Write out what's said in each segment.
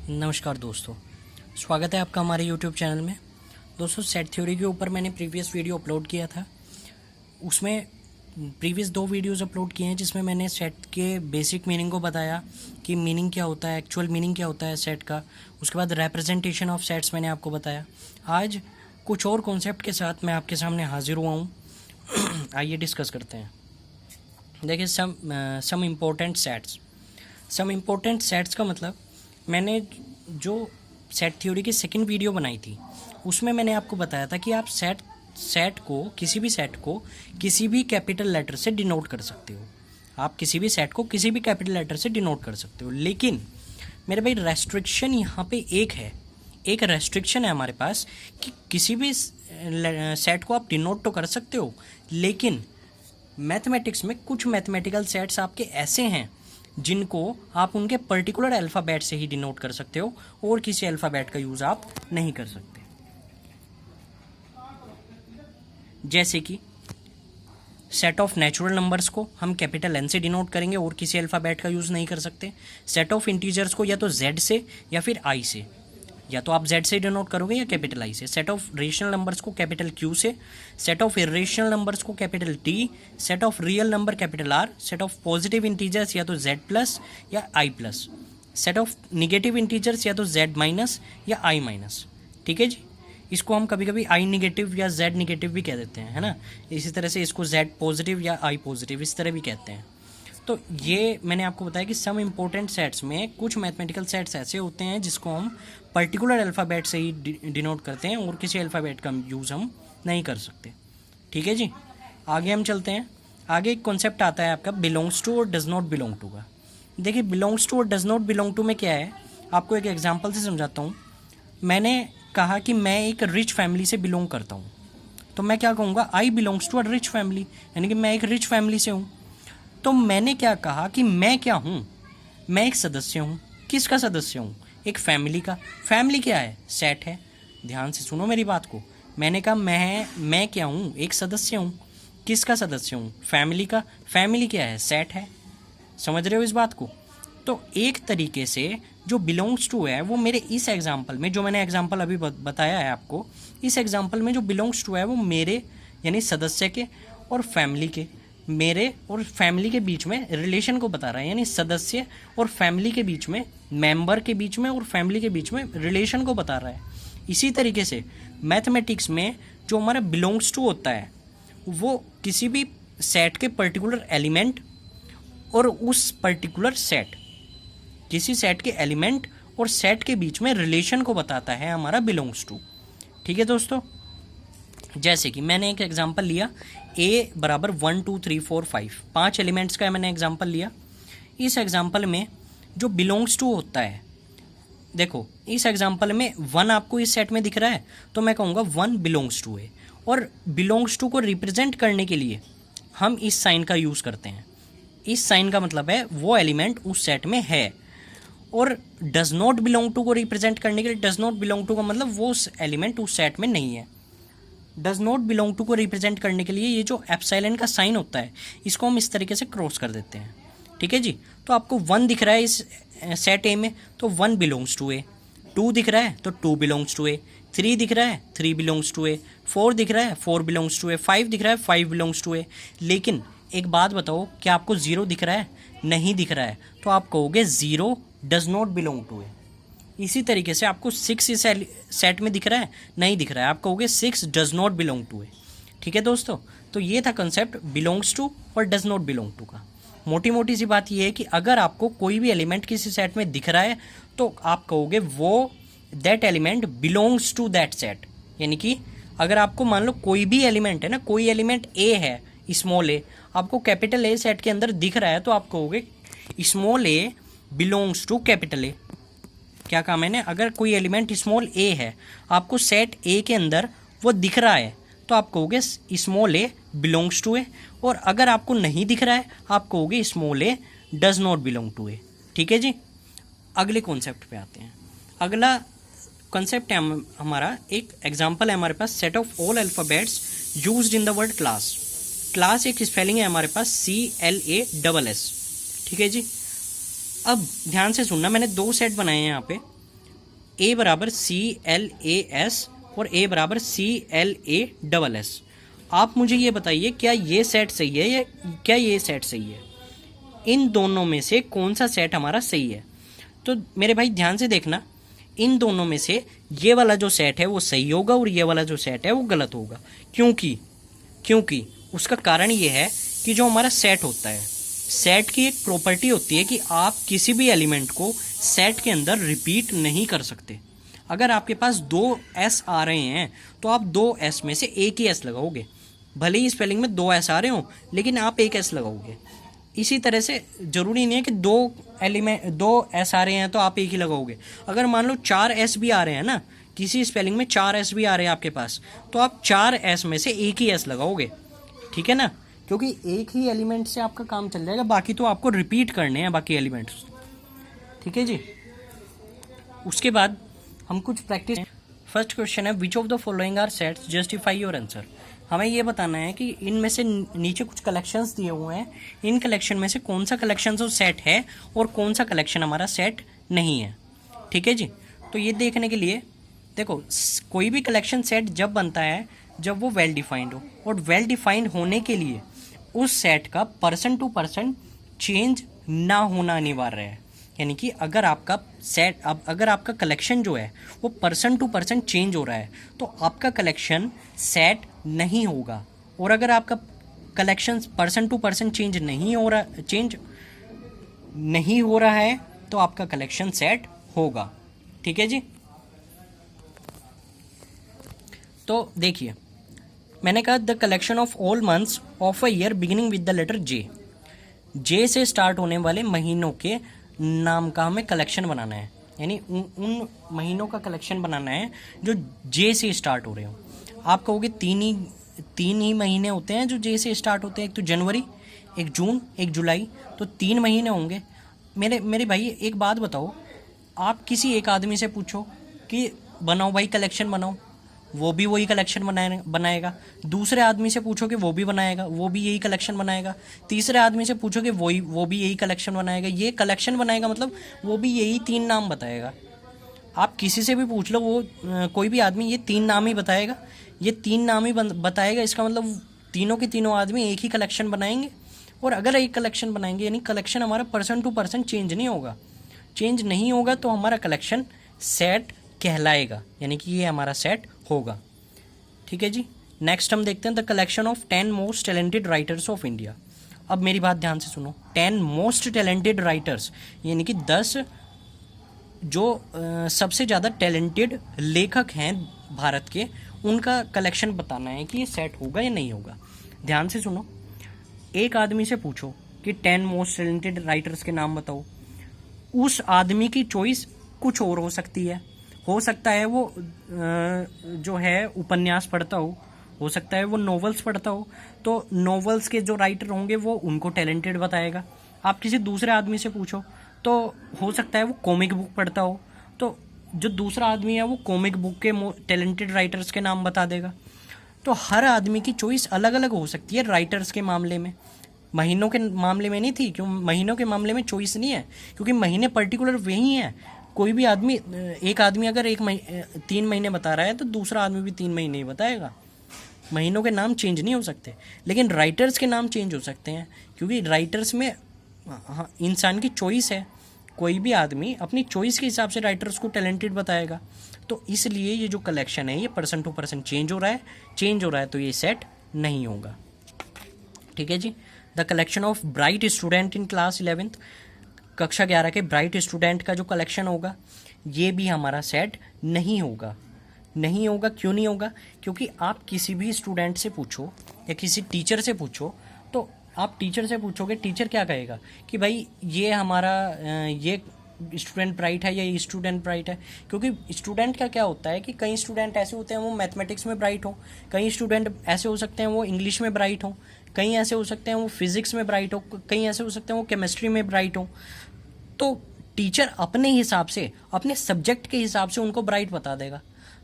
नमस्कार दोस्तों, स्वागत है आपका हमारे YouTube चैनल में। दोस्तों, सेट थ्योरी के ऊपर मैंने प्रीवियस वीडियो अपलोड किया था। उसमें प्रीवियस 2 वीडियोस अपलोड किए हैं जिसमें मैंने सेट के बेसिक मीनिंग को बताया कि मीनिंग क्या होता है, एक्चुअल मीनिंग क्या होता है सेट का। उसके बाद रिप्रेजेंटेशन ऑफ सेट्स मैंने आपको बताया। आज कुछ और कॉन्सेप्ट के साथ मैं आपके सामने हाजिर हुआ हूँ। आइए डिस्कस करते हैं। देखिए, some important sets. Some important sets का मतलब, मैंने जो सेट थ्योरी की सेकंड वीडियो बनाई थी उसमें मैंने आपको बताया था कि आप सेट को किसी भी कैपिटल लेटर से डिनोट कर सकते हो। आप किसी भी सेट को किसी भी कैपिटल लेटर से डिनोट कर सकते हो, लेकिन मेरे भाई रेस्ट्रिक्शन यहाँ पे एक रेस्ट्रिक्शन है हमारे पास कि किसी भी सेट को आप डिनोट तो कर सकते हो, लेकिन मैथमेटिक्स में कुछ मैथमेटिकल सेट्स आपके ऐसे हैं जिनको आप उनके पर्टिकुलर अल्फ़ाबेट से ही डिनोट कर सकते हो और किसी अल्फ़ाबेट का यूज़ आप नहीं कर सकते। जैसे कि सेट ऑफ नेचुरल नंबर्स को हम कैपिटल एन से डिनोट करेंगे और किसी अल्फ़ाबेट का यूज़ नहीं कर सकते। सेट ऑफ इंटीजर्स को या तो जेड से या फिर आई से, या तो आप जेड से डिनोट करोगे या कैपिटल आई से। सेट ऑफ रेशनल नंबर्स को कैपिटल क्यू से, सेट ऑफ इरेशनल नंबर्स को capital T, set of real number capital R, set of positive integers या तो जेड प्लस या I plus, set of negative integers या तो Z minus या आई minus. ठीक है जी, इसको हम कभी कभी आई निगेटिव या जेड निगेटिव भी कह देते हैं, है ना। इसी तरह से इसको जेड पॉजिटिव या आई पॉजिटिव इस तरह भी कहते हैं। तो ये मैंने आपको बताया कि सम इम्पोर्टेंट सेट्स में कुछ मैथमेटिकल सेट्स ऐसे होते हैं जिसको हम पर्टिकुलर अल्फ़ाबेट से ही डिनोट करते हैं और किसी अल्फ़ाबेट का यूज़ हम नहीं कर सकते। ठीक है जी, आगे हम चलते हैं। आगे एक कॉन्सेप्ट आता है आपका बिलोंग्स टू और डज नॉट बिलोंग टू का। देखिए, बिलोंग्स टू और डज नॉट बिलोंग टू में क्या है, आपको एक एग्जाम्पल से समझाता हूँ। मैंने कहा कि मैं एक रिच फैमिली से बिलोंग करता हूँ, तो मैं क्या कहूँगा, I belongs to a rich family, यानी कि मैं एक रिच फैमिली से हूँ। तो मैंने क्या कहा कि मैं क्या हूँ, मैं एक सदस्य हूँ। किसका सदस्य हूँ? एक फैमिली का। फैमिली क्या है? सेट है। ध्यान से सुनो मेरी बात को। मैंने कहा मैं क्या हूँ? एक सदस्य हूँ। किसका सदस्य हूँ? फैमिली का। फैमिली क्या है? सेट है। समझ रहे हो इस बात को? तो एक तरीके से जो बिलोंग्स टू है वो मेरे इस एग्जाम्पल में, जो मैंने एग्जाम्पल अभी बताया है आपको, इस एग्जाम्पल में जो बिलोंग्स टू है वो मेरे यानी सदस्य के और फैमिली के, मेरे और फैमिली के बीच में रिलेशन को बता रहा है। यानी सदस्य और फैमिली के बीच में, मेंबर के बीच में और फैमिली के बीच में रिलेशन को बता रहा है। इसी तरीके से मैथमेटिक्स में जो हमारा बिलोंग्स टू होता है वो किसी भी सेट के पर्टिकुलर एलिमेंट और उस पर्टिकुलर सेट, किसी सेट के एलिमेंट और सेट के बीच में रिलेशन को बताता है हमारा बिलोंग्स टू। ठीक है दोस्तों, जैसे कि मैंने एक एग्जांपल लिया, a बराबर 1 2 3 4 5, 5 एलिमेंट्स का मैंने एग्जांपल लिया। इस एग्जांपल में जो बिलोंग्स टू होता है, देखो इस एग्जांपल में 1 आपको इस सेट में दिख रहा है, तो मैं कहूँगा 1 बिलोंग्स टू है। और बिलोंग्स टू को रिप्रेजेंट करने के लिए हम इस साइन का यूज़ करते हैं। इस साइन का मतलब है वो एलिमेंट उस सेट में है। और डज नॉट बिलोंग टू को रिप्रेजेंट करने के लिए, डज नॉट बिलोंग टू का मतलब वो एलिमेंट उस सेट में नहीं है। डज नॉट बिलोंग टू को रिप्रेजेंट करने के लिए ये जो एप्सिलॉन का साइन होता है इसको हम इस तरीके से क्रॉस कर देते हैं। ठीक है जी, तो आपको 1 दिख रहा है इस सेट ए में, तो 1 बिलोंग्स टू ए। 2 दिख रहा है तो 2 बिलोंग्स टू ए। 3 दिख रहा है 3 बिलोंग्स टू ए। 4 दिख रहा है 4 बिलोंग्स टू ए। 5 दिख रहा है 5 बिलोंग्स टू ए। लेकिन एक बात बताओ, क्या आपको 0 दिख रहा है? नहीं दिख रहा है, तो आप कहोगे 0 डज नॉट बिलोंग टू ए। इसी तरीके से आपको 6 इस सेट में दिख रहा है? नहीं दिख रहा है, आप कहोगे 6 does not belong to A. ठीक है दोस्तों, तो ये था कंसेप्ट बिलोंग्स टू और डज नॉट बिलोंग टू का। मोटी मोटी सी बात ये है कि अगर आपको कोई भी एलिमेंट किसी सेट में दिख रहा है तो आप कहोगे वो that element belongs to that set. यानी कि अगर आपको मान लो कोई भी एलिमेंट है ना, कोई एलिमेंट ए है, स्मॉल ए, आपको कैपिटल ए सेट के अंदर दिख रहा है, तो आप कहोगे small a belongs to capital A. क्या कहा मैंने? अगर कोई एलिमेंट स्मॉल ए है, आपको सेट ए के अंदर वो दिख रहा है, तो आप कहोगे small a belongs to A. और अगर आपको नहीं दिख रहा है, आप कहोगे small a does not belong to A. ठीक है जी, अगले कॉन्सेप्ट पे आते हैं। अगला कॉन्सेप्ट है हमारा, एक एग्जांपल है हमारे पास, set of all alphabets used in the word class. Class एक स्पेलिंग है हमारे पास CLASS। ठीक है जी, अब ध्यान से सुनना, मैंने 2 सेट बनाए हैं यहाँ पे। ए बराबर CLAS और ए बराबर CLASS। आप मुझे ये बताइए क्या ये सेट सही है या क्या ये सेट सही है, इन दोनों में से कौन सा सेट हमारा सही है। तो मेरे भाई ध्यान से देखना, इन दोनों में से ये वाला जो सेट है वो सही होगा और ये वाला जो सेट है वो गलत होगा। क्योंकि उसका कारण ये है कि जो हमारा सेट होता है, सेट की एक प्रॉपर्टी होती है कि आप किसी भी एलिमेंट को सेट के अंदर रिपीट नहीं कर सकते। अगर आपके पास 2 S आ रहे हैं तो आप 2 S में से एक ही S लगाओगे, भले ही स्पेलिंग में 2 S आ रहे हो लेकिन आप एक S लगाओगे। इसी तरह से ज़रूरी नहीं है कि 2 S आ रहे हैं तो आप एक ही लगाओगे। अगर मान लो 4 S भी आ रहे हैं ना, किसी स्पेलिंग में 4 S भी आ रहे हैं आपके पास, तो आप 4 S में से एक ही S लगाओगे, ठीक है ना, क्योंकि एक ही एलिमेंट से आपका काम चल जाएगा, बाकी तो आपको रिपीट करने हैं बाकी एलिमेंट्स, ठीक है जी। उसके बाद हम कुछ प्रैक्टिस। फर्स्ट क्वेश्चन है which of the following are sets, justify your answer. हमें ये बताना है कि इनमें से नीचे कुछ कलेक्शंस दिए हुए हैं, इन कलेक्शन में से कौन सा कलेक्शन ऑफ सेट है और कौन सा कलेक्शन हमारा सेट नहीं है, ठीक है जी। तो ये देखने के लिए देखो, कोई भी कलेक्शन सेट जब बनता है जब वो वेल डिफाइंड हो, और वेल डिफाइंड होने के लिए उस सेट का पर्सन टू पर्सन चेंज ना होना अनिवार्य है। यानी कि अगर आपका सेट, अब अगर आपका कलेक्शन जो है वो पर्सन टू पर्सन चेंज हो रहा है तो आपका कलेक्शन सेट नहीं होगा, और अगर आपका collection person to person change नहीं हो रहा है तो आपका कलेक्शन सेट होगा, ठीक है जी। तो देखिए, मैंने कहा the collection of all months of a year beginning with the letter J से स्टार्ट होने वाले महीनों के नाम का हमें कलेक्शन बनाना है, यानी उन महीनों का कलेक्शन बनाना है जो जे से स्टार्ट हो रहे हो। आप कहोगे तीन ही महीने होते हैं जो जे से स्टार्ट होते हैं, एक तो जनवरी, एक जून, एक जुलाई, तो 3 महीने होंगे। मेरे भाई एक बात बताओ, आप किसी एक आदमी से पूछो कि बनाओ भाई कलेक्शन बनाओ, वो भी वही कलेक्शन बनाएगा। दूसरे आदमी से पूछो कि वो भी बनाएगा, वो भी यही कलेक्शन बनाएगा। तीसरे आदमी से पूछो कि वो भी यही कलेक्शन बनाएगा। ये कलेक्शन बनाएगा मतलब वो भी यही 3 नाम बताएगा। आप किसी से भी पूछ लो, वो कोई भी आदमी ये 3 नाम ही बताएगा, ये 3 नाम ही बताएगा। इसका मतलब तीनों के तीनों आदमी एक ही कलेक्शन बनाएंगे, और अगर एक कलेक्शन बनाएंगे यानी कलेक्शन हमारा पर्सन टू पर्सन चेंज नहीं होगा तो हमारा कलेक्शन सेट कहलाएगा, यानी कि ये हमारा सेट होगा, ठीक है जी। नेक्स्ट हम देखते हैं the collection of 10 most talented writers of India. अब मेरी बात ध्यान से सुनो, 10 मोस्ट टैलेंटेड राइटर्स यानी कि 10 जो सबसे ज़्यादा टैलेंटेड लेखक हैं भारत के, उनका कलेक्शन बताना है कि ये सेट होगा या नहीं होगा। ध्यान से सुनो, एक आदमी से पूछो कि 10 मोस्ट टैलेंटेड राइटर्स के नाम बताओ, उस आदमी की चॉइस कुछ और हो सकती है। हो सकता है वो जो है उपन्यास पढ़ता हो सकता है वो नॉवेल्स पढ़ता हो, तो नॉवेल्स के जो राइटर होंगे वो उनको टैलेंटेड बताएगा। आप किसी दूसरे आदमी से पूछो तो हो सकता है वो कॉमिक बुक पढ़ता हो, तो जो दूसरा आदमी है वो कॉमिक बुक के टैलेंटेड राइटर्स के नाम बता देगा। तो हर आदमी की चॉइस अलग अलग हो सकती है राइटर्स के मामले में। महीनों के मामले में नहीं थी, क्यों? महीनों के मामले में चॉइस नहीं है, क्योंकि महीने पर्टिकुलर वही हैं। कोई भी आदमी, एक आदमी अगर 3 महीने बता रहा है तो दूसरा आदमी भी 3 महीने ही बताएगा। महीनों के नाम चेंज नहीं हो सकते, लेकिन राइटर्स के नाम चेंज हो सकते हैं, क्योंकि राइटर्स में इंसान की चॉइस है। कोई भी आदमी अपनी चॉइस के हिसाब से राइटर्स को टैलेंटेड बताएगा। तो इसलिए ये जो कलेक्शन है ये पर्सन टू पर्सन चेंज हो रहा है तो ये सेट नहीं होगा, ठीक है जी। The collection of bright student in class 11th, कक्षा 11 के ब्राइट स्टूडेंट का जो कलेक्शन होगा ये भी हमारा सेट नहीं होगा। क्यों नहीं होगा? क्योंकि आप किसी भी स्टूडेंट से पूछो या किसी टीचर से पूछो, तो आप टीचर से पूछोगे, टीचर क्या कहेगा कि भाई ये हमारा ये स्टूडेंट ब्राइट है या ये स्टूडेंट ब्राइट है। क्योंकि स्टूडेंट का क्या होता है कि कई स्टूडेंट ऐसे होते हैं वो मैथमेटिक्स में ब्राइट हो, कई स्टूडेंट ऐसे हो सकते हैं वो इंग्लिश में ब्राइट हो, कई ऐसे हो सकते हैं वो फिजिक्स में ब्राइट हो, कई ऐसे हो सकते हैं वो केमिस्ट्री में ब्राइट हो। तो टीचर अपने हिसाब से, अपने सब्जेक्ट के हिसाब से उनको ब्राइट बता देगा।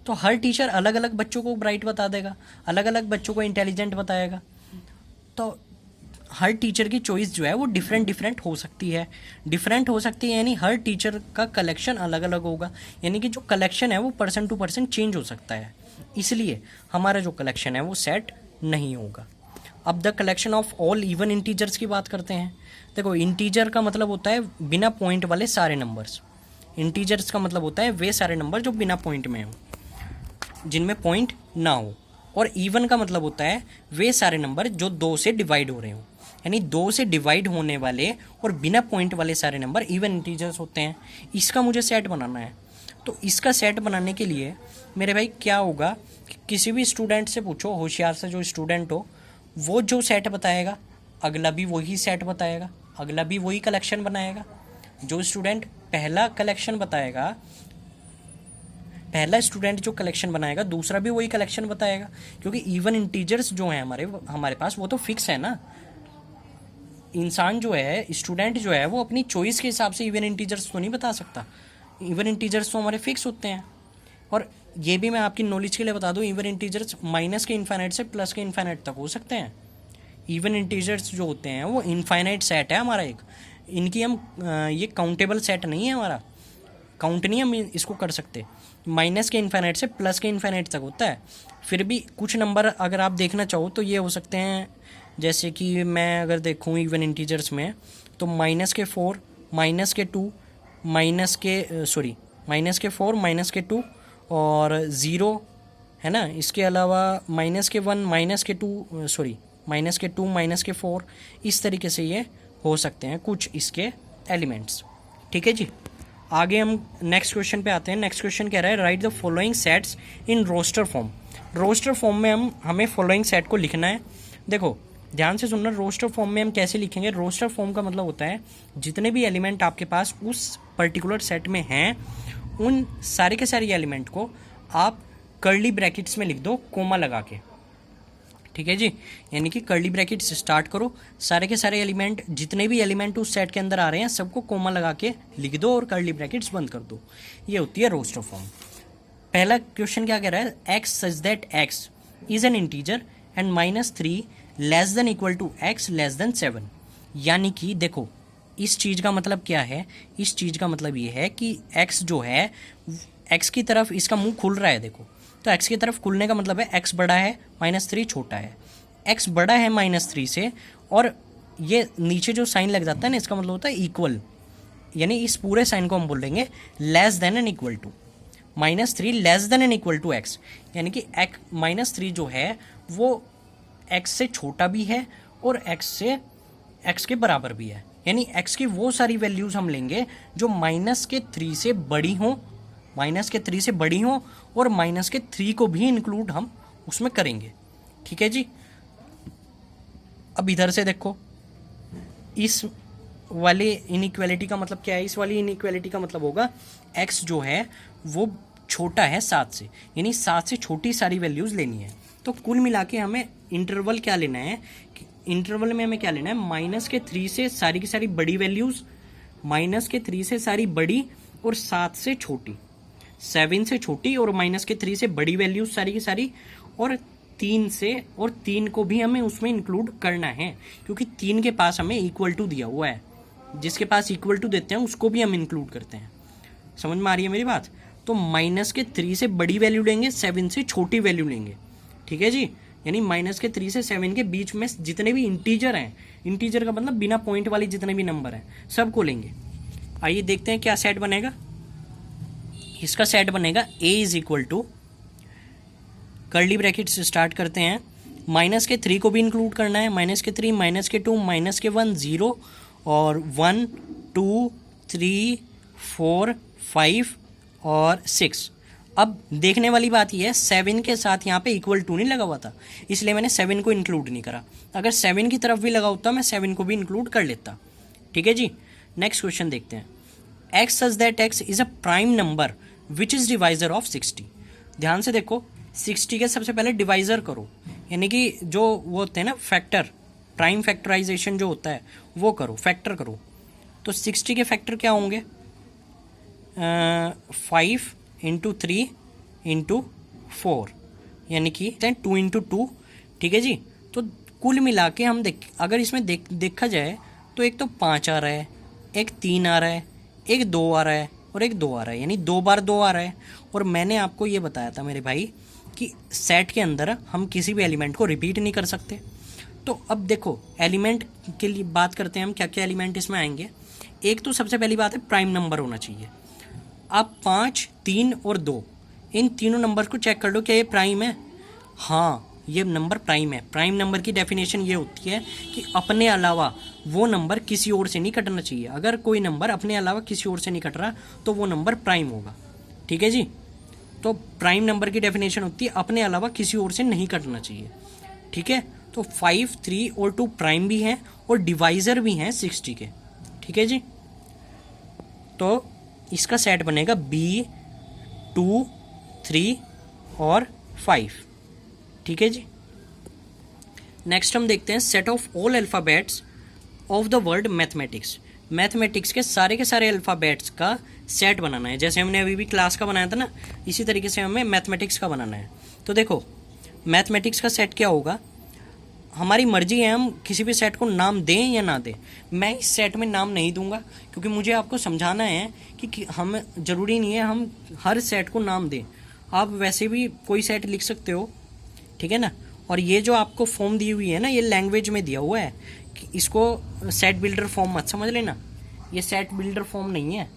तो हर टीचर अलग अलग बच्चों को ब्राइट बता देगा, अलग अलग बच्चों को इंटेलिजेंट बताएगा। तो हर टीचर की चॉइस जो है वो डिफरेंट डिफरेंट हो सकती है। डिफरेंट हो सकती है यानी हर टीचर का कलेक्शन अलग अलग होगा, यानी कि जो कलेक्शन है वो पर्सन टू पर्सन चेंज हो सकता है, इसलिए हमारा जो कलेक्शन है वो सेट नहीं होगा। अब the collection of all even integers की बात करते हैं। देखो, इंटीजर का मतलब होता है बिना पॉइंट वाले सारे नंबर्स। इंटीजर्स का मतलब होता है वे सारे नंबर जो बिना पॉइंट में हो, जिनमें पॉइंट ना हो। और इवन का मतलब होता है वे सारे नंबर जो 2 से डिवाइड हो रहे हो, यानी 2 से डिवाइड होने वाले और बिना पॉइंट वाले सारे नंबर इवन इंटीजर्स होते हैं। इसका मुझे सेट बनाना है, तो इसका सेट बनाने के लिए मेरे भाई क्या होगा कि किसी भी स्टूडेंट से पूछो, होशियार से जो स्टूडेंट हो, वो जो सेट बताएगा अगला भी वही सेट बताएगा, अगला भी वही कलेक्शन बनाएगा। जो स्टूडेंट पहला कलेक्शन बताएगा, पहला स्टूडेंट जो कलेक्शन बनाएगा दूसरा भी वही कलेक्शन बताएगा, क्योंकि इवन इंटीजर्स जो हैं हमारे पास वो तो फिक्स है ना। इंसान जो है, स्टूडेंट जो है, वो अपनी चॉइस के हिसाब से इवन इंटीजर्स तो नहीं बता सकता। इवन इंटीजर्स तो हमारे फिक्स होते हैं। और ये भी मैं आपकी नॉलेज के लिए बता दूं, इवन इंटीजर्स माइनस के इन्फाइनाइट से प्लस के इन्फाइनाइट तक हो सकते हैं। इवन इंटीजर्स जो होते हैं वो इनफाइनाइट सेट है हमारा एक, इनकी हम ये काउंटेबल सेट नहीं है हमारा, काउंट नहीं हम इसको कर सकते। माइनस के इन्फाइनाइट से प्लस के इन्फाइनाइट तक होता है। फिर भी कुछ नंबर अगर आप देखना चाहो तो ये हो सकते हैं, जैसे कि मैं अगर देखूँ इवन इंटीजर्स में, तो माइनस के 4, माइनस के 2, माइनस के 4, माइनस के 2 और 0 है ना। इसके अलावा माइनस के 1, माइनस के 2, माइनस के 4, इस तरीके से ये हो सकते हैं कुछ इसके एलिमेंट्स। ठीक है जी, आगे हम नेक्स्ट क्वेश्चन पे आते हैं। नेक्स्ट क्वेश्चन कह रहा है write the following sets in roster form. Roster form में हमें फॉलोइंग सेट को लिखना है। देखो ध्यान से सुनना, रोस्टर फॉर्म में हम कैसे लिखेंगे। रोस्टर फॉर्म का मतलब होता है जितने भी एलिमेंट आपके पास उस पर्टिकुलर सेट में हैं, उन सारे के सारे एलिमेंट को आप कर्ली ब्रैकेट्स में लिख दो कोमा लगा के। ठीक है जी, यानी कि कर्ली ब्रैकेट्स स्टार्ट करो, सारे के सारे एलिमेंट, जितने भी एलिमेंट उस सेट के अंदर आ रहे हैं सबको कोमा लगा के लिख दो और कर्ली ब्रैकेट्स बंद कर दो। ये होती है रोस्टर फॉर्म। पहला क्वेश्चन क्या कह रहा है, x such that x is an integer and -3 less than equal to x less than 7। यानी कि देखो इस चीज़ का मतलब क्या है, इस चीज़ का मतलब ये है कि x जो है, x की तरफ इसका मुंह खुल रहा है। देखो तो x की तरफ खुलने का मतलब है x बड़ा है, -3 छोटा है। x बड़ा है -3 से, और ये नीचे जो साइन लग जाता है ना, इसका मतलब होता है इक्वल, यानी इस पूरे साइन को हम बोलेंगे less than and equal to. -3 less than and equal to x, यानी कि -3 जो है वो x से छोटा भी है और x के बराबर भी है। यानी x की वो सारी वैल्यूज़ हम लेंगे जो -3 से बड़ी हों, -3 से बड़ी हों, और -3 को भी इंक्लूड हम उसमें करेंगे। ठीक है जी। अब इधर से देखो, इस वाले इनइक्वालिटी का मतलब क्या है, इस वाली इनइक्वालिटी का मतलब होगा x जो है वो छोटा है 7 से, यानी 7 से छोटी सारी वैल्यूज़ लेनी है। तो कुल मिला के हमें इंटरवल क्या लेना है, इंटरवल में हमें क्या लेना है, -3 से सारी की सारी बड़ी वैल्यूज़, -3 से सारी बड़ी और 7 से छोटी, 7 से छोटी और -3 से बड़ी वैल्यूज़ सारी की सारी, और 3 से, और 3 को भी हमें उसमें इंक्लूड करना है, क्योंकि 3 के पास हमें इक्वल टू दिया हुआ है। जिसके पास इक्वल टू देते हैं उसको भी हम इंक्लूड करते हैं। समझ में आ रही है मेरी बात। तो -3 से बड़ी वैल्यू लेंगे, 7 से छोटी वैल्यू लेंगे। ठीक है जी, यानी -3 से 7 के बीच में जितने भी इंटीजर हैं, इंटीजर का मतलब बिना पॉइंट वाले जितने भी नंबर हैं सबको लेंगे। आइए देखते हैं क्या सेट बनेगा। इसका सेट बनेगा a is equal to, curly bracket से स्टार्ट करते हैं, -3 को भी इंक्लूड करना है, -3, -2, -1, 0 और 1, 2, 3, 4, 5 और 6। अब देखने वाली बात यह है, 7 के साथ यहाँ पे इक्वल टू नहीं लगा हुआ था, इसलिए मैंने 7 को इंक्लूड नहीं करा। अगर 7 की तरफ भी लगा होता मैं 7 को भी इंक्लूड कर लेता। ठीक है जी, नेक्स्ट क्वेश्चन देखते हैं। x such that x is a prime number which is divisor of 60। ध्यान से देखो, 60 के सबसे पहले डिवाइजर करो, यानी कि जो वो होते हैं ना फैक्टर, प्राइम फैक्टराइजेशन जो होता है वो करो, फैक्टर करो। तो 60 के फैक्टर क्या होंगे, 5 × 3 × 4, यानी कि 2 × 2। ठीक है जी, तो कुल मिला के हम अगर इसमें देखा जाए तो एक तो 5 आ रहा है, एक 3 आ रहा है, एक 2 आ रहा है और एक 2 आ रहा है, यानी 2 बार 2 आ रहा है। और मैंने आपको ये बताया था मेरे भाई कि सेट के अंदर हम किसी भी एलिमेंट को रिपीट नहीं कर सकते। तो अब देखो एलिमेंट के लिए बात करते हैं हम, क्या क्या एलिमेंट इसमें आएंगे। एक तो सबसे पहली बात है प्राइम नंबर होना चाहिए। आप 5, 3 और 2 इन तीनों नंबर को चेक कर लो, क्या ये प्राइम है? हाँ, ये नंबर प्राइम है। प्राइम नंबर की डेफिनेशन ये होती है कि अपने अलावा वो नंबर किसी और से नहीं कटना चाहिए। अगर कोई नंबर अपने अलावा किसी और से नहीं कट रहा तो वो नंबर प्राइम होगा। ठीक है जी। तो प्राइम नंबर की डेफिनेशन होती है अपने अलावा किसी और से नहीं कटना चाहिए। ठीक है। तो 5, 3 और 2 प्राइम भी हैं और डिवाइजर भी हैं 60 के। ठीक है जी। तो इसका सेट बनेगा B, 2, 3 और 5। ठीक है जी। नेक्स्ट हम देखते हैं set of all alphabets of the word mathematics. Mathematics के सारे अल्फ़ाबेट्स का सेट बनाना है। जैसे हमने अभी भी क्लास का बनाया था ना, इसी तरीके से हमें मैथमेटिक्स का बनाना है। तो देखो मैथमेटिक्स का सेट क्या होगा, हमारी मर्जी है हम किसी भी सेट को नाम दें या ना दें। मैं इस सेट में नाम नहीं दूंगा क्योंकि मुझे आपको समझाना है कि हम ज़रूरी नहीं है हम हर सेट को नाम दें। आप वैसे भी कोई सेट लिख सकते हो, ठीक है ना। और ये जो आपको फॉर्म दी हुई है ना, ये लैंग्वेज में दिया हुआ है कि इसको सेट बिल्डर फॉर्म मत समझ लेना। ये सेट बिल्डर फॉर्म नहीं है।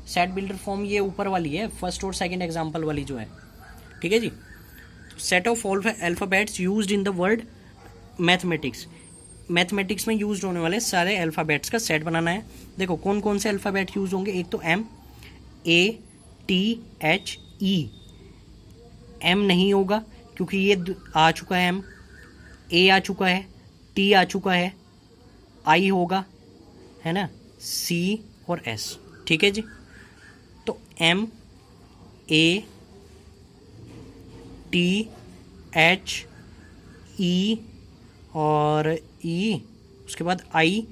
सेट बिल्डर फॉर्म ये ऊपर वाली है, फर्स्ट और सेकंड एग्जांपल वाली जो है। ठीक है जी। Set of all alphabets used in the word mathematics. Mathematics में यूज होने वाले सारे अल्फ़ाबेट्स का सेट बनाना है। देखो कौन कौन से अल्फ़ाबेट यूज होंगे। एक तो M, A, T, H, E। M नहीं होगा क्योंकि ये आ चुका है, M, A आ चुका है, T आ चुका है, I होगा, है ना, C और S। ठीक है जी। तो M, A, T, H, E और E, उसके बाद I,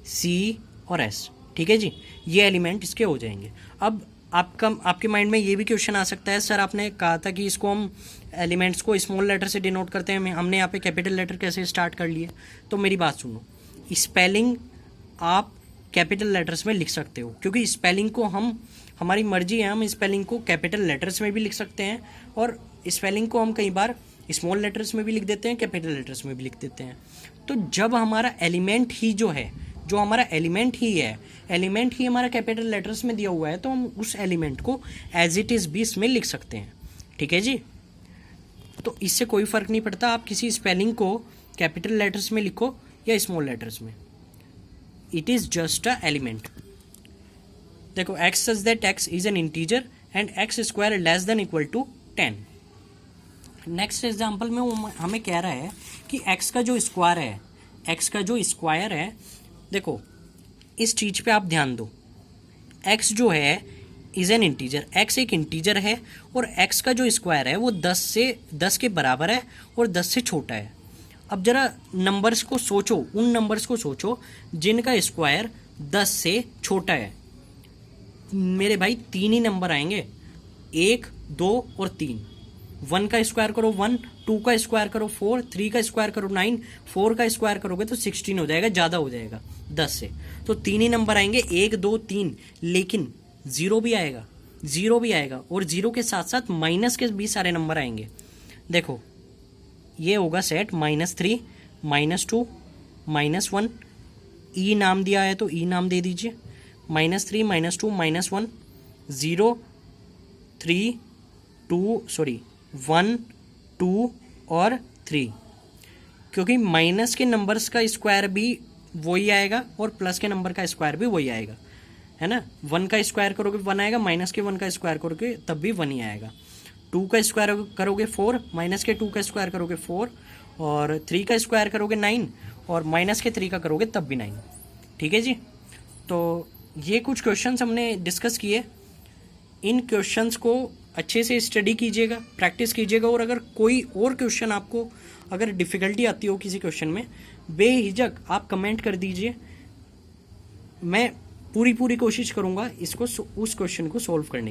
C और S। ठीक है जी। ये एलिमेंट इसके हो जाएंगे। अब आपके माइंड में ये भी क्वेश्चन आ सकता है, सर आपने कहा था कि इसको हम एलिमेंट्स को स्मॉल लेटर से डिनोट करते हैं, हमने यहाँ पे कैपिटल लेटर कैसे स्टार्ट कर लिए। तो मेरी बात सुनो, स्पेलिंग आप कैपिटल लेटर्स में लिख सकते हो क्योंकि स्पेलिंग को हमारी मर्जी है, हम स्पेलिंग को कैपिटल लेटर्स में भी लिख सकते हैं और स्पेलिंग को हम कई बार स्मॉल लेटर्स में भी लिख देते हैं, कैपिटल लेटर्स में भी लिख देते हैं। तो जब हमारा एलिमेंट ही जो है, जो हमारा एलिमेंट ही हमारा कैपिटल लेटर्स में दिया हुआ है, तो हम उस एलिमेंट को एज इट इज़ भी इसमें लिख सकते हैं। ठीक है जी। तो इससे कोई फ़र्क नहीं पड़ता आप किसी स्पेलिंग को कैपिटल लेटर्स में लिखो या स्मॉल लेटर्स में, it is just a element. देखो x such that x is an integer and x square less than equal to 10। Next example में वो हमें कह रहा है कि x का जो स्क्वायर है, देखो इस चीज़ पे आप ध्यान दो, x जो है इज एन इंटीजर, x एक इंटीजर है और x का जो स्क्वायर है वो 10 के बराबर है और 10 से छोटा है। अब जरा नंबर्स को सोचो, उन नंबर्स को सोचो जिनका स्क्वायर 10 से छोटा है। मेरे भाई 3 ही नंबर आएंगे, 1, 2 और 3। 1 का स्क्वायर करो 1, 2 का स्क्वायर करो 4, 3 का स्क्वायर करो 9, 4 का स्क्वायर करोगे तो 16 हो जाएगा, ज़्यादा हो जाएगा 10 से। तो 3 ही नंबर आएंगे, 1, 2, 3, लेकिन ज़ीरो भी आएगा और ज़ीरो के साथ साथ माइनस के भी सारे नंबर आएंगे। देखो ये होगा सेट -3, -2, -1। ई नाम दिया है तो ई नाम दे दीजिए। -3, -2, -1, 0, 3, 1, 2 और 3। क्योंकि माइनस के नंबर्स का स्क्वायर भी वही आएगा और प्लस के नंबर का स्क्वायर भी वही आएगा, है ना। 1 का स्क्वायर करोगे 1 आएगा, माइनस के 1 का स्क्वायर करोगे तब भी 1 ही आएगा। 2 का स्क्वायर करोगे 4, माइनस के 2 का स्क्वायर करोगे 4 और 3 का स्क्वायर करोगे 9 और माइनस के 3 का करोगे तब भी 9। ठीक है जी। तो ये कुछ क्वेश्चंस हमने डिस्कस किए। इन क्वेश्चंस को अच्छे से स्टडी कीजिएगा, प्रैक्टिस कीजिएगा और अगर कोई और क्वेश्चन आपको अगर डिफ़िकल्टी आती हो किसी क्वेश्चन में, बेहिचक आप कमेंट कर दीजिए। मैं पूरी कोशिश करूँगा इसको उस क्वेश्चन को सॉल्व करने की।